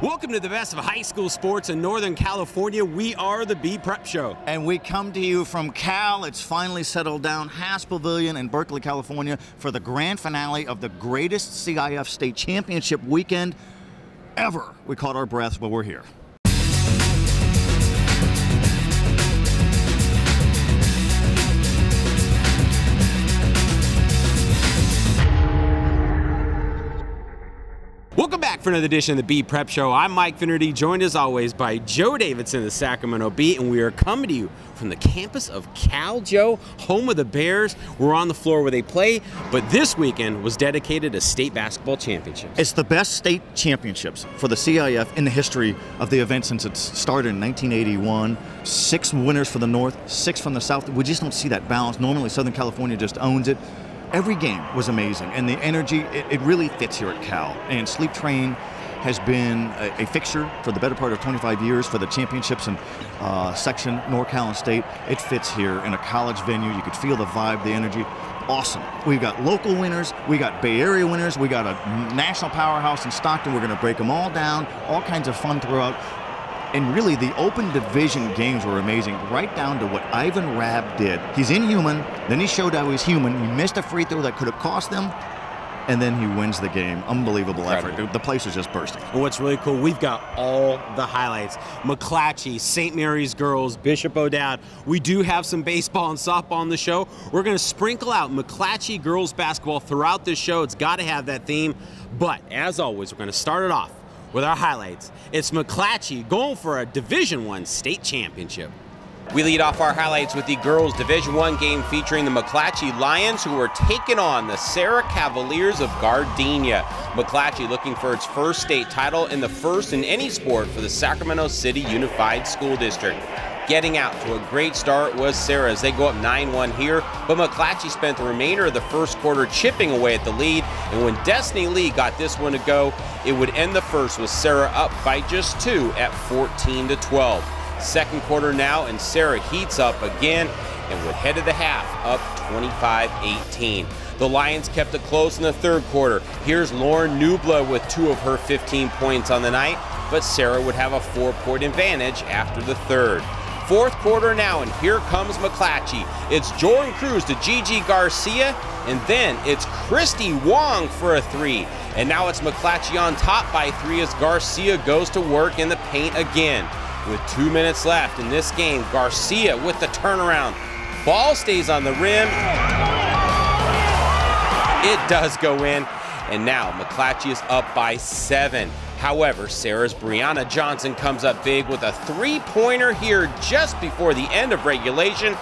Welcome to the best of high school sports in Northern California. We are the B Prep Show. And we come to you from Cal. It's finally settled down, Haas Pavilion in Berkeley, California, for the grand finale of the greatest CIF state championship weekend ever. We caught our breaths, but we're here. Welcome back for another edition of the B Prep Show. I'm Mike Finnerty, joined as always by Joe Davidson of the Sacramento Bee, and we are coming to you from the campus of Cal, Joe, home of the Bears. We're on the floor where they play, but this weekend was dedicated to state basketball championships. It's the best state championships for the CIF in the history of the event since it started in 1981. 6 winners for the North, 6 from the South. We just don't see that balance. Normally, Southern California just owns it. Every game was amazing, and the energy, it really fits here at Cal. And Sleep Train has been a fixture for the better part of 25 years for the championships and section, NorCal and State. It fits here in a college venue. You could feel the vibe, the energy. Awesome. We've got local winners, we got Bay Area winners, we got a national powerhouse in Stockton. We're going to break them all down, all kinds of fun throughout. And really, the open division games were amazing, right down to what Ivan Rabb did. He's inhuman, then he showed how he's human. He missed a free throw that could have cost them, and then he wins the game. Unbelievable effort. The place is just bursting. And what's really cool, we've got all the highlights. McClatchy, St. Mary's girls, Bishop O'Dowd. We do have some baseball and softball on the show. We're going to sprinkle out McClatchy girls basketball throughout this show. It's got to have that theme. But as always, we're going to start it off with our highlights. It's McClatchy going for a Division I state championship. We lead off our highlights with the girls Division I game featuring the McClatchy Lions, who are taking on the Serra Cavaliers of Gardena. McClatchy looking for its first state title and the first in any sport for the Sacramento City Unified School District. Getting out to a great start was Serra as they go up 9-1 here, but McClatchy spent the remainder of the first quarter chipping away at the lead, and when Destiny Lee got this one to go, it would end the first with Serra up by just 2 at 14-12. Second quarter now, and Serra heats up again and would head to the half up 25-18. The Lions kept it close in the third quarter. Here's Lauren Nubla with 2 of her 15 points on the night, but Serra would have a 4-point advantage after the third. Fourth quarter now, and here comes McClatchy. It's Jordan Cruz to Gigi Garcia, and then it's Christy Wong for a 3. And now it's McClatchy on top by 3 as Garcia goes to work in the paint again. With 2 minutes left in this game, Garcia with the turnaround. Ball stays on the rim. It does go in, and now McClatchy is up by 7. However, Serra's Brianna Johnson comes up big with a 3-pointer here just before the end of regulation.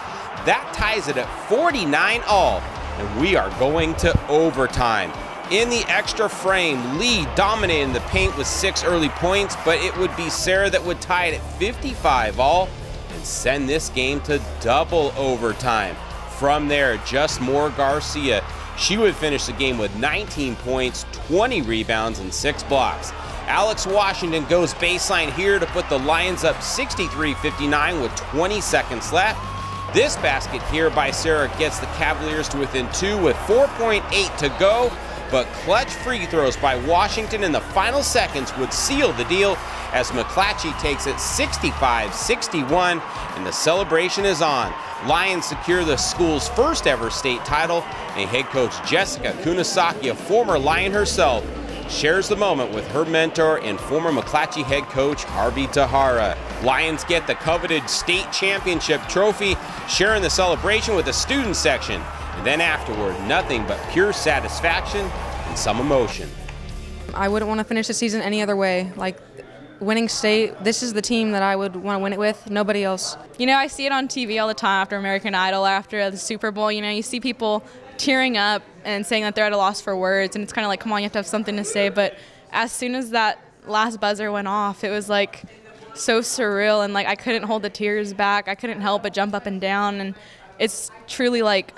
That ties it at 49-all, and we are going to overtime. In the extra frame, Lee dominating the paint with 6 early points, but it would be Serra that would tie it at 55-all and send this game to double overtime. From there, just more Garcia. She would finish the game with 19 points, 20 rebounds, and 6 blocks. Alex Washington goes baseline here to put the Lions up 63-59 with 20 seconds left. This basket here by Serra gets the Cavaliers to within 2 with 4.8 to go, but clutch free throws by Washington in the final seconds would seal the deal as McClatchy takes it 65-61, and the celebration is on. Lions secure the school's first ever state title, and head coach Jessica Kunasaki, a former Lion herself, shares the moment with her mentor and former McClatchy head coach Harvey Tahara. Lions get the coveted state championship trophy, sharing the celebration with the student section. And then afterward, nothing but pure satisfaction and some emotion. I wouldn't want to finish the season any other way. Like, winning state, this is the team that I would want to win it with, nobody else. You know, I see it on TV all the time after American Idol, after the Super Bowl. You know, you see people tearing up and saying that they're at a loss for words, and it's kind of like, come on, you have to have something to say. But as soon as that last buzzer went off, it was like so surreal, and like I couldn't hold the tears back. I couldn't help but jump up and down, and it's truly like,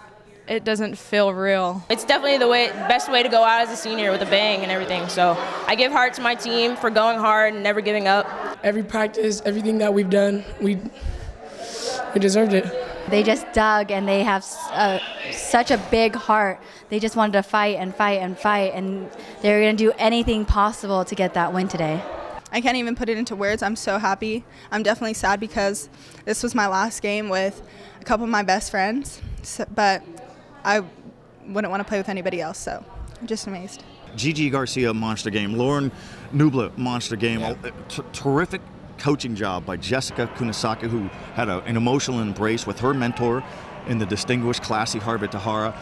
it doesn't feel real. It's definitely the best way to go out as a senior with a bang and everything. So I give heart to my team for going hard and never giving up. Every practice, everything that we've done, we deserved it. They just dug, and they have such a big heart. They just wanted to fight and fight and fight, and they were going to do anything possible to get that win today. I can't even put it into words. I'm so happy. I'm definitely sad because this was my last game with a couple of my best friends, but I wouldn't want to play with anybody else, so I'm just amazed. Gigi Garcia, monster game. Lauren Nubla, monster game. Yeah. Terrific coaching job by Jessica Kunisaki, who had an emotional embrace with her mentor in the distinguished, classy Harvey Tahara.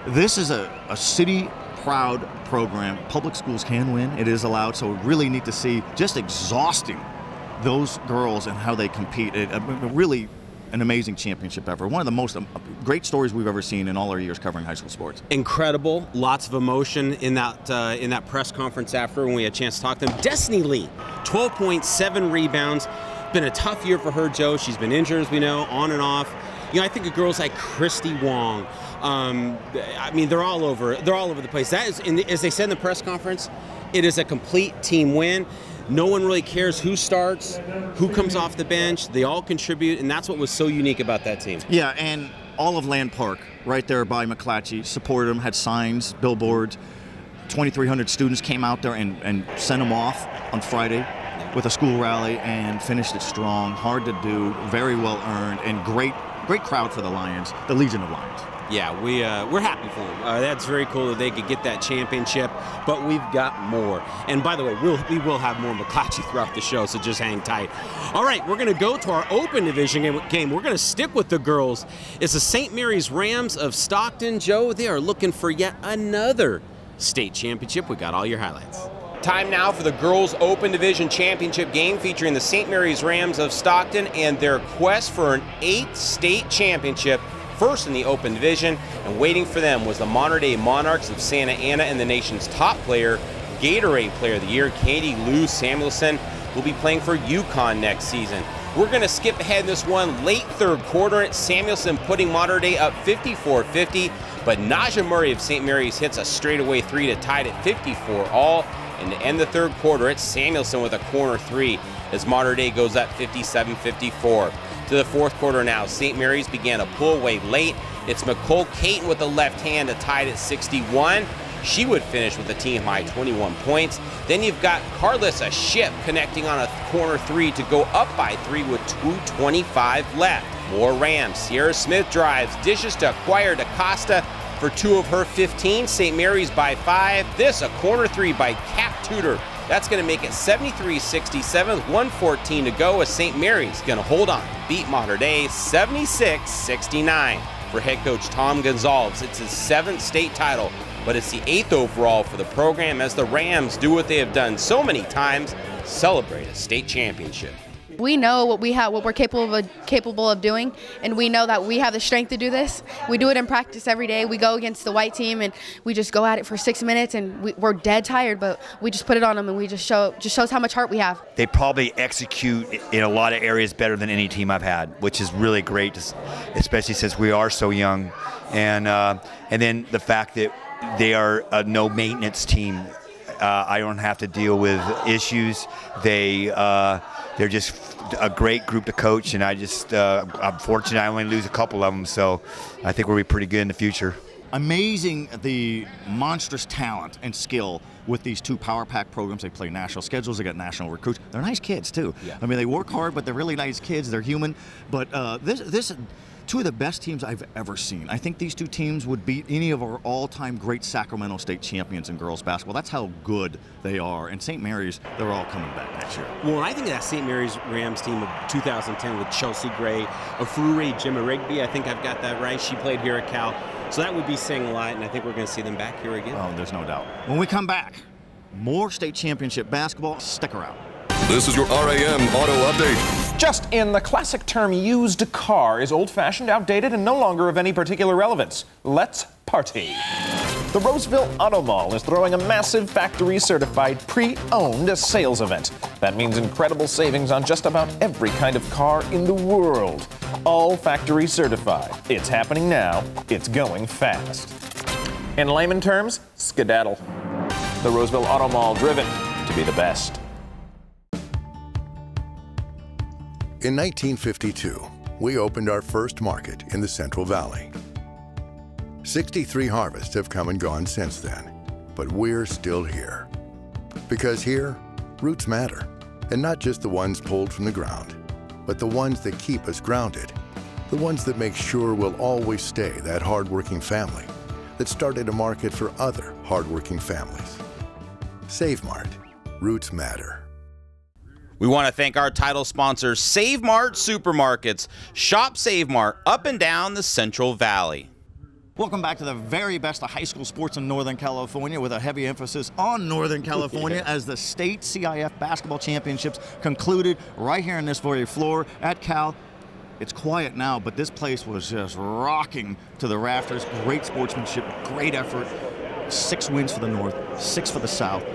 This is a city-proud program. Public schools can win. It is allowed, so really neat to see just exhausting those girls and how they compete. Really an amazing championship ever. One of the most great stories we've ever seen in all our years covering high school sports. Incredible, lots of emotion in that press conference after when we had a chance to talk to them. Destiny Lee, 12.7 rebounds. Been a tough year for her, Joe. She's been injured, as we know, on and off. You know, I think of girls like Christy Wong. I mean, they're all over the place. That is, as they said in the press conference, it is a complete team win. No one really cares who starts, who comes off the bench. They all contribute, and that's what was so unique about that team. Yeah, and all of Land Park, right there by McClatchy, supported them, had signs, billboards. 2,300 students came out there and sent them off on Friday with a school rally and finished it strong. Hard to do, very well earned, and great crowd for the Lions, the Legion of Lions. Yeah, we're happy for them. That's very cool that they could get that championship, but we've got more. And by the way, we will have more McClatchy throughout the show, so just hang tight. All right, we're going to go to our Open Division game. We're going to stick with the girls. It's the St. Mary's Rams of Stockton. Joe, they are looking for yet another state championship. We got all your highlights. Time now for the Girls Open Division Championship game featuring the St. Mary's Rams of Stockton and their quest for an 8th state championship, first in the Open Division, and waiting for them was the modern-day Monarchs of Santa Ana and the nation's top player, Gatorade Player of the Year, Katie Lou Samuelson, will be playing for UConn next season. We're going to skip ahead in this one. Late third quarter, Samuelson putting Modern Day up 54-50, but Naja Murray of St. Mary's hits a straightaway three to tie it at 54 all. And to end the third quarter, it's Samuelson with a corner three as Modern Day goes up 57-54. To the fourth quarter now, St. Mary's began to pull away late. It's McCole Caton with the left hand to tie it at 61. She would finish with a team-high 21 points. Then you've got Carlissa Ship connecting on a corner three to go up by 3 with 2:25 left. More Rams. Sierra Smith drives, dishes to Acquire DaCosta for 2 of her 15. St. Mary's by 5. This, a corner three by Cap Tudor. That's going to make it 73-67, 1:14 to go, as St. Mary's going to hold on, beat Mater Dei 76-69. For head coach Tom Gonzalez, it's his 7th state title, but it's the 8th overall for the program as the Rams do what they have done so many times, celebrate a state championship. We know what we're capable of doing, and we know that we have the strength to do this. We do it in practice every day. We go against the white team, and we just go at it for 6 minutes, and we're dead tired, but we just put it on them, and we just shows how much heart we have. They probably execute in a lot of areas better than any team I've had, which is really great, especially since we are so young, and then the fact that they are a no maintenance team. I don't have to deal with issues. They're just a great group to coach, and I'm fortunate I only lose a couple of them, so I think we'll be pretty good in the future. Amazing the monstrous talent and skill with these 2 Power Pack programs. They play national schedules, they got national recruits. They're nice kids too. Yeah. I mean, they work hard, but they're really nice kids. They're human. But this 2 of the best teams I've ever seen. I think these 2 teams would beat any of our all-time great Sacramento State champions in girls basketball. That's how good they are. And St. Mary's, they're all coming back next year. Well, I think that St. Mary's Rams team of 2010 with Chelsea Gray, Afuri Jimmy, I think I've got that right. She played here at Cal. So that would be saying a lot, and I think we're going to see them back here again. Oh, there's no doubt. When we come back, more state championship basketball. Stick around. This is your RAM Auto Update. Just in, the classic term used car is old-fashioned, outdated, and no longer of any particular relevance. Let's party. The Roseville Auto Mall is throwing a massive factory-certified pre-owned sales event. That means incredible savings on just about every kind of car in the world. All factory certified. It's happening now. It's going fast. In layman terms, skedaddle. The Roseville Auto Mall, driven to be the best. In 1952, we opened our first market in the Central Valley. 63 harvests have come and gone since then, but we're still here. Because here, roots matter. And not just the ones pulled from the ground, but the ones that keep us grounded. The ones that make sure we'll always stay that hardworking family that started a market for other hardworking families. Save Mart. Roots matter. We want to thank our title sponsors, Save Mart Supermarkets. Shop Save Mart up and down the Central Valley. Welcome back to the very best of high school sports in Northern California, with a heavy emphasis on Northern California as the state CIF basketball championships concluded right here on this very floor at Cal. It's quiet now, but this place was just rocking to the rafters. Great sportsmanship, great effort. 6 wins for the North, 6 for the South.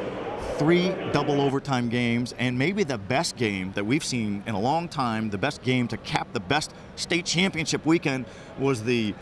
3 double overtime games, and maybe the best game that we've seen in a long time, the best game to cap the best state championship weekend, was the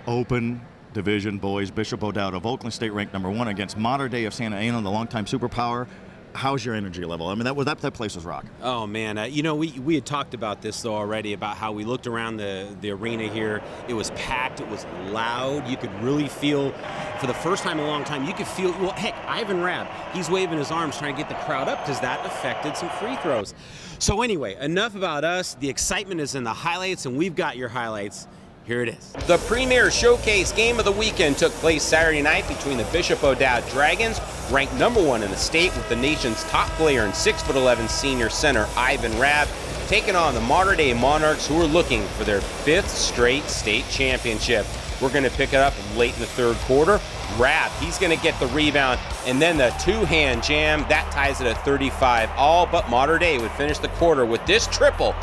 Open Division boys. Bishop O'Dowd of Oakland State ranked #1 against Modern Day of Santa Ana, the longtime superpower. How's your energy level? I mean, that place was rocking. Oh man, you know, we had talked about this though already, about how we looked around the arena here. It was packed, it was loud. You could really feel, for the first time in a long time, you could feel, well, heck, Ivan Rabb, he's waving his arms trying to get the crowd up because that affected some free throws. So anyway, enough about us. The excitement is in the highlights, and we've got your highlights. Here it is. The premier showcase game of the weekend took place Saturday night between the Bishop O'Dowd Dragons, ranked #1 in the state with the nation's top player and 6'11" senior center Ivan Rabb, taking on the Modern Day Monarchs, who are looking for their 5th straight state championship. We're going to pick it up late in the 3rd quarter. Rabb, he's going to get the rebound, and then the 2-hand jam, that ties it at 35 all, but Modern Day would finish the quarter with this triple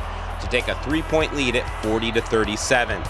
to take a 3-point lead at 40-37.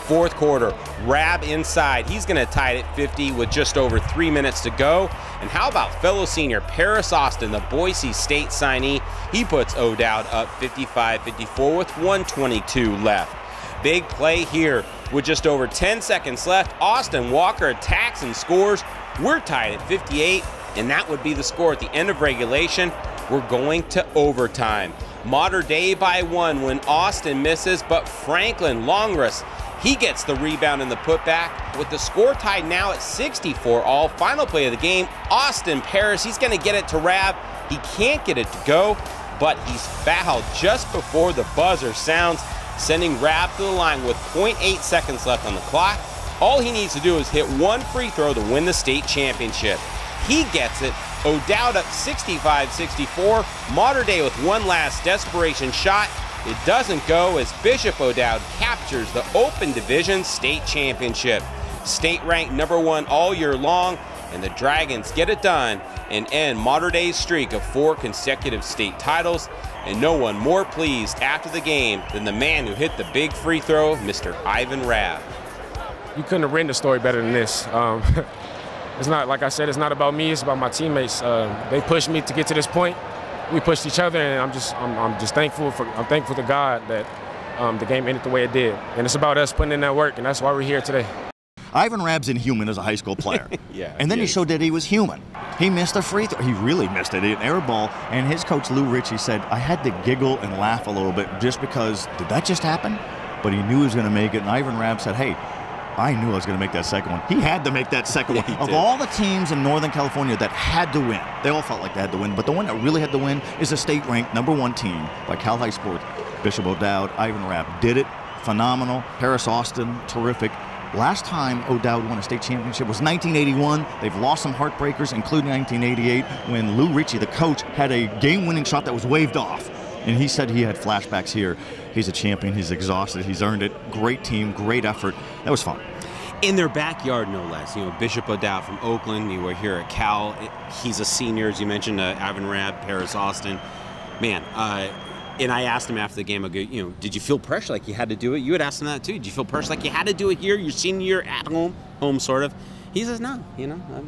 4th quarter, Rabb inside. He's going to tie it at 50 with just over 3 minutes to go. And how about fellow senior Paris Austin, the Boise State signee? He puts O'Dowd up 55-54 with 1:22 left. Big play here with just over 10 seconds left. Austin Walker attacks and scores. We're tied at 58, and that would be the score at the end of regulation. We're going to overtime. Modern Day by 1 when Austin misses, but Franklin Longruss, he gets the rebound and the putback. With the score tied now at 64 all. Final play of the game, Austin Paris, he's going to get it to Rabb. He can't get it to go, but he's fouled just before the buzzer sounds, sending Rabb to the line with 0.8 seconds left on the clock. All he needs to do is hit 1 free throw to win the state championship. He gets it. O'Dowd up 65-64. Modern Day with one last desperation shot. It doesn't go as Bishop O'Dowd captures the Open Division state championship. State ranked #1 all year long, and the Dragons get it done and end Modern Day's streak of 4 consecutive state titles. And no one more pleased after the game than the man who hit the big free throw, Mr. Ivan Rabb. You couldn't have written the story better than this. It's not, like I said, it's not about me, it's about my teammates. They pushed me to get to this point. We pushed each other, and I'm just thankful to God that the game ended the way it did. And it's about us putting in that work, and that's why we're here today. Ivan Rabb's inhuman as a high school player. Yeah. And then he showed that he was human. He missed a free throw. He really missed it, an air ball. And his coach, Lou Ritchie, said, I had to giggle and laugh a little bit just because, did that just happen? But he knew he was going to make it. And Ivan Rabb said, hey, I knew I was going to make that second one. He had to make that second one. Of all the teams in Northern California that had to win, they all felt like they had to win, but the one that really had to win is the state-ranked #1 team by Cal High Sports. Bishop O'Dowd, Ivan Rabb did it. Phenomenal. Paris Austin, terrific. Last time O'Dowd won a state championship was 1981. They've lost some heartbreakers, including 1988, when Lou Ritchie, the coach, had a game-winning shot that was waved off. And he said he had flashbacks here. He's a champion. He's exhausted. He's earned it. Great team, great effort. That was fun. In their backyard, no less. You know, Bishop O'Dowd from Oakland. You were here at Cal. He's a senior, as you mentioned. Ivan Rabb, Paris Austin. Man, and I asked him after the game, I go, you know, did you feel pressure like you had to do it? You had asked him that too. Did you feel pressure like you had to do it here, your senior year at home sort of? He says, no, you know, I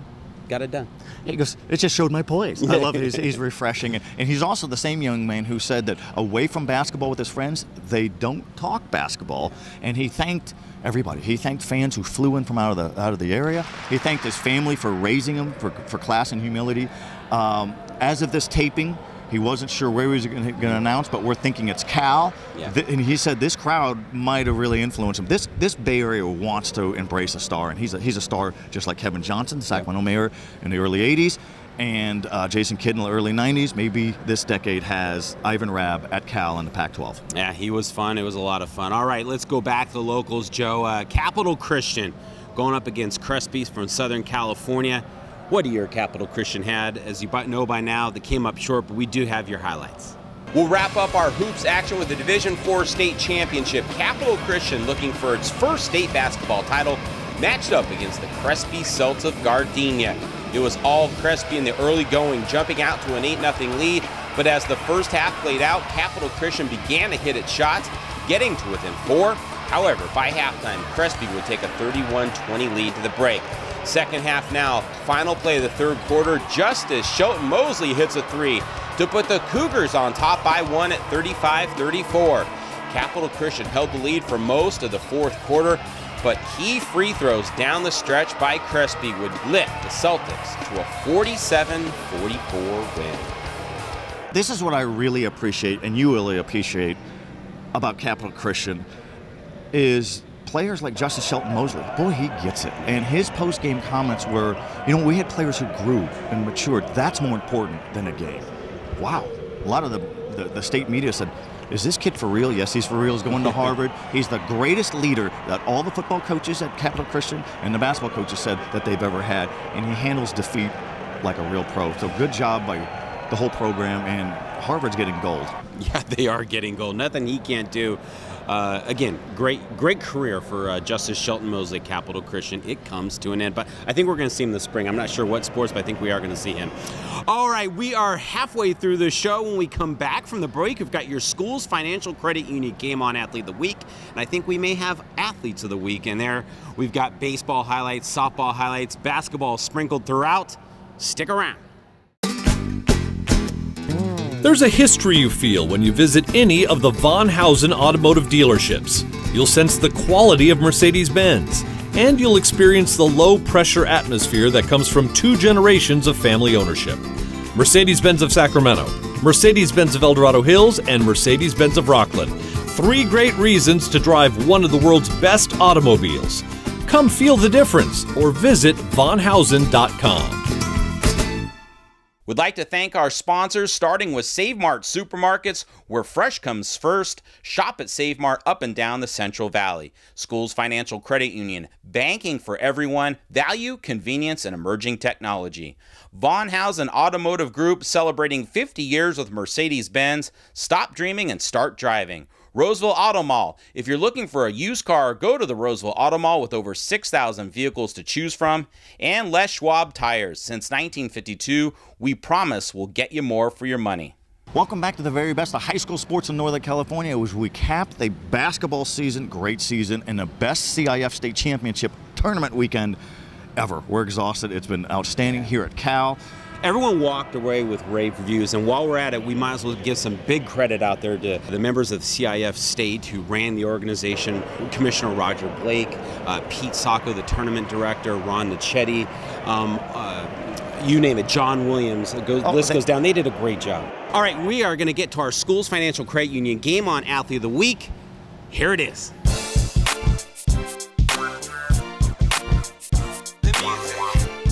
got it done. He goes, it just showed my poise. I love it. He's refreshing. And he's also the same young man who said that away from basketball with his friends, they don't talk basketball. And he thanked everybody. He thanked fans who flew in from out of the area. He thanked his family for raising him for class and humility. As of this taping, he wasn't sure where he was going to announce, but we're thinking it's Cal. Yeah. And he said this crowd might have really influenced him. This Bay Area wants to embrace a star, and he's a star just like Kevin Johnson, the Sacramento mayor in the early 80s. and Jason Kidd in the early 90s. Maybe this decade has Ivan Rabb at Cal in the Pac-12. Yeah, he was fun. It was a lot of fun. All right, let's go back to the locals, Joe. Capital Christian going up against Crespi from Southern California. What a year Capital Christian had. As you know by now, they came up short, but we do have your highlights. We'll wrap up our hoops action with the Division IV state championship. Capital Christian looking for its first state basketball title, matched up against the Crespi of Gardena. It was all Crespi in the early going, jumping out to an 8-0 lead, but as the first half played out, Capital Christian began to hit its shots, getting to within 4. However, by halftime, Crespi would take a 31-20 lead to the break. Second half now, final play of the third quarter, just as Shelton Mosley hits a 3 to put the Cougars on top by 1 at 35-34. Capital Christian held the lead for most of the fourth quarter, but key free throws down the stretch by Crespi would lift the Celtics to a 47-44 win. This is what I really appreciate, and you really appreciate, about Capital Christian, is players like Justice Shelton Mosley. Boy, he gets it. And his post-game comments were, you know, we had players who grew and matured. That's more important than a game. Wow. A lot of the state media said, is this kid for real? Yes, he's for real. He's going to Harvard. He's the greatest leader that all the football coaches at Capital Christian and the basketball coaches said that they've ever had. And he handles defeat like a real pro. So good job by the whole program, and Harvard's getting gold. Yeah, they are getting gold. Nothing he can't do. Again, great career for Justice Shelton Mosley, Capital Christian. It comes to an end, but I think we're going to see him this spring. I'm not sure what sports, but I think we are going to see him. All right, we are halfway through the show. When we come back from the break, we've got your school's financial credit union Game On Athlete of the Week, and I think we may have Athletes of the Week in there. We've got baseball highlights, softball highlights, basketball sprinkled throughout. Stick around. There's a history you feel when you visit any of the Von Hausen automotive dealerships. You'll sense the quality of Mercedes-Benz, and you'll experience the low-pressure atmosphere that comes from 2 generations of family ownership. Mercedes-Benz of Sacramento, Mercedes-Benz of El Dorado Hills, and Mercedes-Benz of Rockland. 3 great reasons to drive one of the world's best automobiles. Come feel the difference or visit vonhausen.com. We'd like to thank our sponsors, starting with Save Mart Supermarkets, where fresh comes first. Shop at Save Mart up and down the Central Valley. Schools Financial Credit Union, banking for everyone, value, convenience, and emerging technology. Von Hausen Automotive Group, celebrating 50 years with Mercedes-Benz. Stop dreaming and start driving. Roseville Auto Mall. If you're looking for a used car, go to the Roseville Auto Mall with over 6,000 vehicles to choose from. And Les Schwab Tires. Since 1952, we promise we'll get you more for your money. Welcome back to the very best of high school sports in Northern California. As we cap the basketball season, great season, and the best CIF state championship tournament weekend ever. We're exhausted. It's been outstanding here at Cal. Everyone walked away with rave reviews, and while we're at it, we might as well give some big credit out there to the members of the CIF state who ran the organization, Commissioner Roger Blake, Pete Sacco, the tournament director, Ron Nichetti, you name it, John Williams, list goes down. They did a great job. All right, we are going to get to our school's financial credit union Game On Athlete of the Week. Here it is.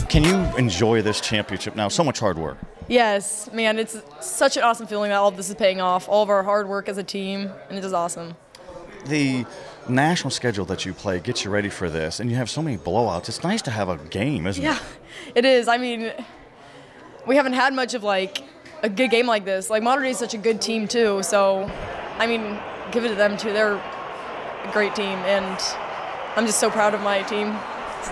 Can you enjoy this championship now? So much hard work. Yes, man, it's such an awesome feeling that all of this is paying off, all of our hard work as a team, and it is awesome. The national schedule that you play gets you ready for this, and you have so many blowouts. It's nice to have a game, isn't it? Yeah, it is. I mean, we haven't had much of, like, a good game like this. Like, Monterey is such a good team, too, so, I mean, give it to them, too. They're a great team, and I'm just so proud of my team.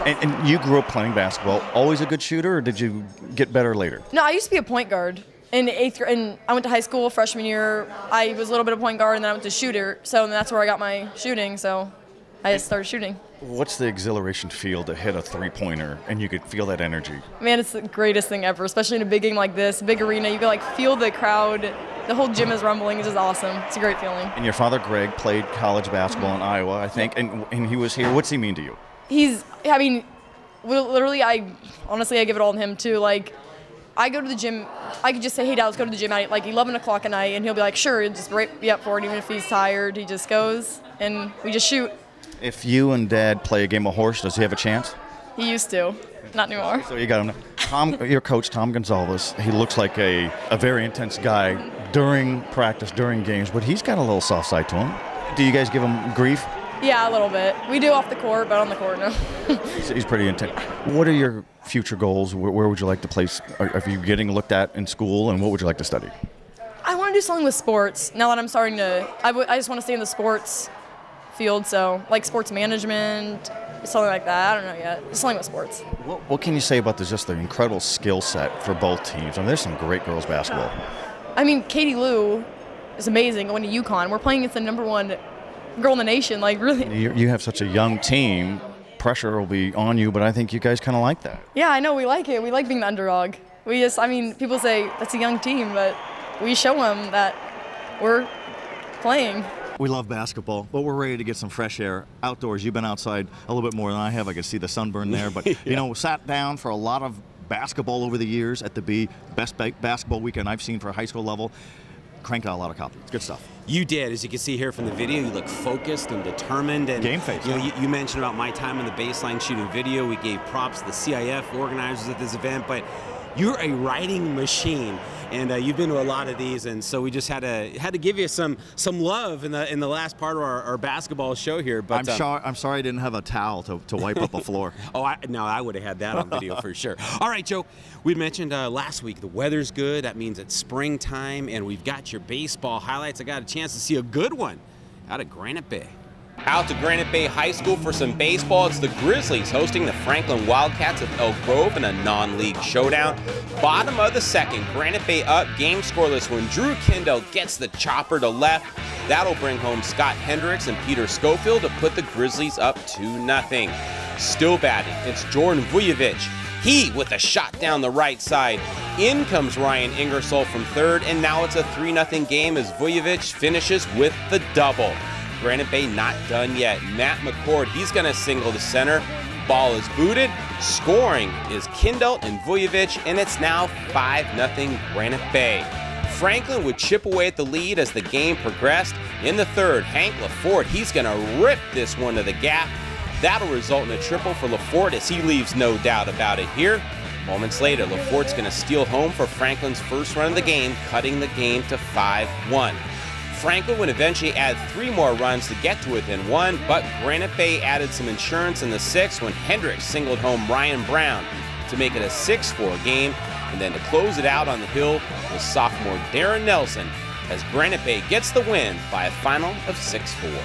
And you grew up playing basketball. Always a good shooter, or did you get better later? No, I used to be a point guard. In 8th grade, and I went to high school freshman year. I was a little bit of point guard, and then I went to shooter. So that's where I got my shooting. So I just started shooting. What's the exhilaration feel to hit a three-pointer and you could feel that energy? Man, it's the greatest thing ever, especially in a big game like this, big arena. You can like feel the crowd. The whole gym is rumbling. It's just awesome. It's a great feeling. And your father, Greg, played college basketball in Iowa, I think, and he was here. What's he mean to you? I mean, literally, honestly, I give it all to him too. Like, I go to the gym, I could just say, hey, Dad, let's go to the gym at like 11 o'clock at night, and he'll be like, sure, just right me up for it. Even if he's tired, he just goes, and we just shoot. If you and Dad play a game of horse, does he have a chance? He used to, not anymore. So you got him. Your coach, Tom Gonzalez, he looks like a very intense guy during practice, during games, but he's got a little soft side to him. Do you guys give him grief? Yeah, a little bit. We do off the court, but on the court, no. He's pretty intense. What are your future goals? Where would you like to place? Are you getting looked at in school, and what would you like to study? I want to do something with sports. Now that I'm starting to, I just want to stay in the sports field, so like sports management, something like that. I don't know yet. Something with sports. What can you say about just the incredible skill set for both teams? I mean, there's some great girls basketball. I mean, Katie Lou is amazing going to UConn. We're playing against the #1 girl in the nation. Like, really. You have such a young team. Pressure will be on you, but I think you guys kind of like that. Yeah, I know. We like it. We like being the underdog. I mean, people say that's a young team, but we show them that we're playing. We love basketball, but we're ready to get some fresh air outdoors. You've been outside a little bit more than I have. I can see the sunburn there, but yeah. Sat down for a lot of basketball over the years at the B. Best basketball weekend I've seen for a high school level. Cranked out a lot of copies. Good stuff. You did, as you can see here from the video. You look focused and determined. And game face. You mentioned about my time in the baseline shooting video. We gave props to the CIF organizers at this event, but you're a writing machine, and you've been to a lot of these, and so we just had to give you some love in the last part of our basketball show here. But I'm sorry I didn't have a towel to wipe up a floor. I would have had that on video for sure. All right, Joe, we mentioned last week the weather's good. That means it's springtime, and we've got your baseball highlights. I got a chance to see a good one out of Granite Bay. Out to Granite Bay High School for some baseball. It's the Grizzlies hosting the Franklin Wildcats of Elk Grove in a non-league showdown. Bottom of the second, Granite Bay up, game scoreless when Drew Kendall gets the chopper to left. That'll bring home Scott Hendricks and Peter Schofield to put the Grizzlies up 2-0. Still batting, it's Jordan Vujovic. He with a shot down the right side. In comes Ryan Ingersoll from third, and now it's a 3-0 game as Vujovic finishes with the double. Granite Bay not done yet. Matt McCord, he's going to single to center. Ball is booted. Scoring is Kindle and Vujovic, and it's now 5-0 Granite Bay. Franklin would chip away at the lead as the game progressed. In the third, Hank LaForte, he's going to rip this one to the gap. That'll result in a triple for LaForte as he leaves no doubt about it here. Moments later, LaForte's going to steal home for Franklin's first run of the game, cutting the game to 5-1. Franklin would eventually add 3 more runs to get to within 1, but Granite Bay added some insurance in the 6th when Hendricks singled home Ryan Brown to make it a 6-4 game, and then to close it out on the hill was sophomore Darren Nelson as Granite Bay gets the win by a final of 6-4.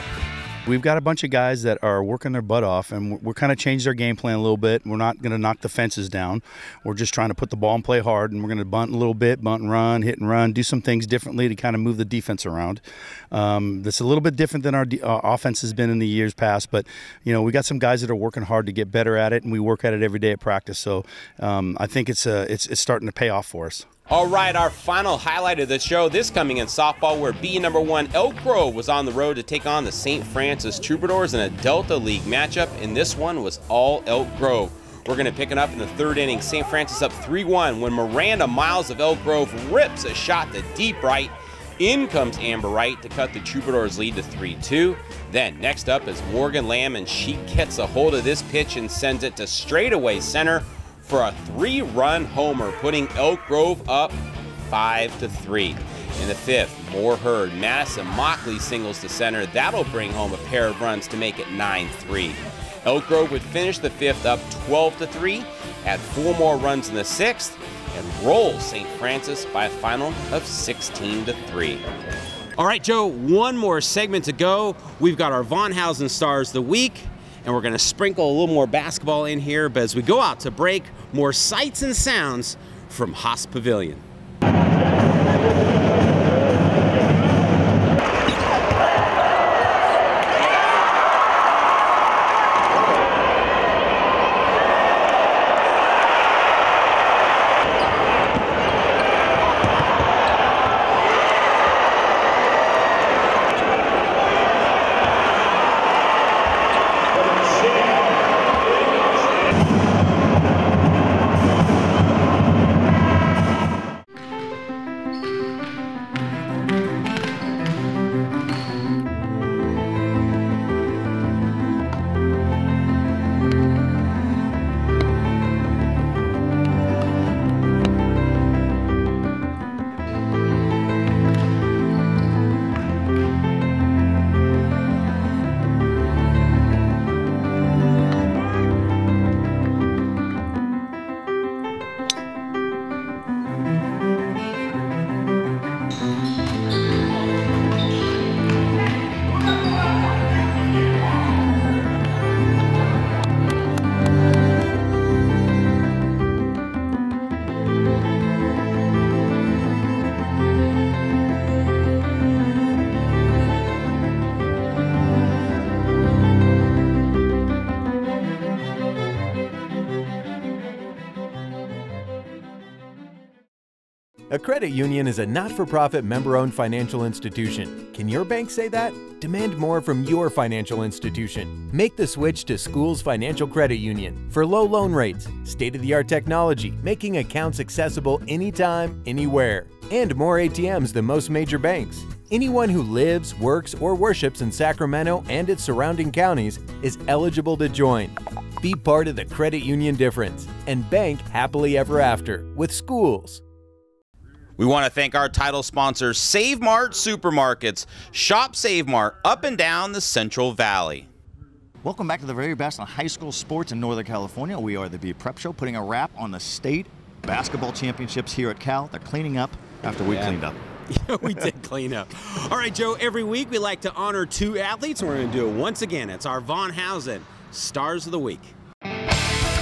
We've got a bunch of guys that are working their butt off, and we're kind of changed our game plan a little bit. We're not going to knock the fences down. We're just trying to put the ball and play hard, and we're going to bunt a little bit, bunt and run, hit and run, do some things differently to kind of move the defense around. That's a little bit different than our offense has been in the years past, but we got some guys that are working hard to get better at it, and we work at it every day at practice. So I think it's starting to pay off for us. All right, our final highlight of the show, this coming in softball, where B #1 Elk Grove was on the road to take on the St. Francis Troubadours in a Delta League matchup, and this one was all Elk Grove. We're going to pick it up in the third inning. St. Francis up 3-1 when Miranda Miles of Elk Grove rips a shot to deep right. In comes Amber Wright to cut the Troubadours' lead to 3-2. Then next up is Morgan Lamb, and she gets a hold of this pitch and sends it to straightaway center for a 3-run homer, putting Elk Grove up 5-3. In the 5th, more Hurd. Madison Mockley singles to center. That'll bring home a pair of runs to make it 9-3. Elk Grove would finish the 5th up 12-3, add 4 more runs in the 6th, and roll St. Francis by a final of 16-3. All right, Joe, one more segment to go. We've got our Von Hausen Stars of the Week, and we're going to sprinkle a little more basketball in here. But as we go out to break, more sights and sounds from Haas Pavilion. A credit union is a not-for-profit member-owned financial institution. Can your bank say that? Demand more from your financial institution. Make the switch to Schools Financial Credit Union for low loan rates, state-of-the-art technology, making accounts accessible anytime, anywhere, and more ATMs than most major banks. Anyone who lives, works, or worships in Sacramento and its surrounding counties is eligible to join. Be part of the credit union difference and bank happily ever after with Schools. We want to thank our title sponsor, Save Mart Supermarkets. Shop Save Mart up and down the Central Valley. Welcome back to the very best in high school sports in Northern California. We are the B Prep Show, putting a wrap on the state basketball championships here at Cal. They're cleaning up after we cleaned up. Yeah, we did clean up. All right, Joe, every week we like to honor 2 athletes, and we're going to do it once again. It's our Von Hausen Stars of the Week.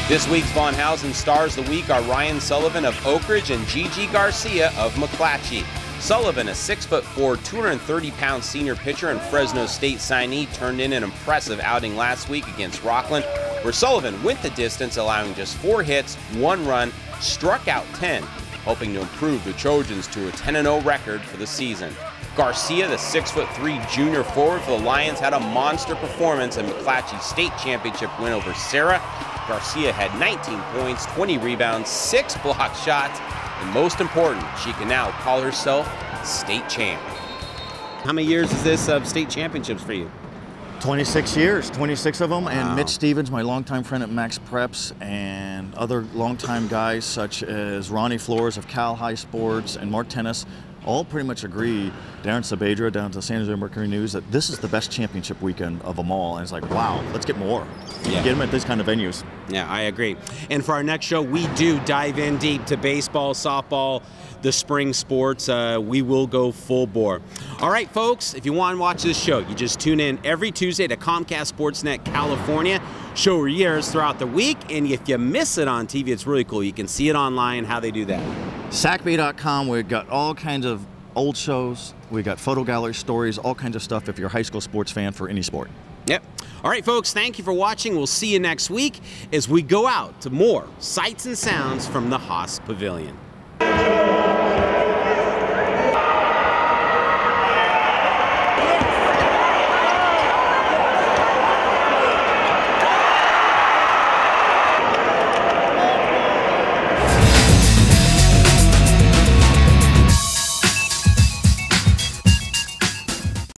This week's Von Hausen Stars of the Week are Ryan Sullivan of Oak Ridge and Gigi Garcia of McClatchy. Sullivan, a 6'4", 230-pound senior pitcher and Fresno State signee, turned in an impressive outing last week against Rockland, where Sullivan went the distance, allowing just 4 hits, 1 run, struck out 10, hoping to improve the Trojans to a 10-0 record for the season. Garcia, the 6'3" junior forward for the Lions, had a monster performance in McClatchy's state championship win over Serra. Garcia had 19 points, 20 rebounds, 6 block shots, and most important, she can now call herself state champ. How many years is this of state championships for you? 26 years, 26 of them, Wow. and Mitch Stevens, my longtime friend at Max Preps, and other longtime guys such as Ronnie Flores of Cal High Sports and Mark Tennis, all pretty much agree, Darren Sabedra down to San Jose Mercury News, that this is the best championship weekend of them all. And it's like, wow, let's get more. Yeah. Get them at these kind of venues. Yeah, I agree. And for our next show, we do dive in deep to baseball, softball, the spring sports. We will go full bore. All right, folks, if you want to watch this show, you just tune in every Tuesday to Comcast Sportsnet California. Show airs throughout the week, and if you miss it on TV, it's really cool. You can see it online, how they do that. SACB.com, we've got all kinds of old shows. We've got photo gallery stories, all kinds of stuff if you're a high school sports fan for any sport. Yep. All right, folks, thank you for watching. We'll see you next week as we go out to more sights and sounds from the Haas Pavilion.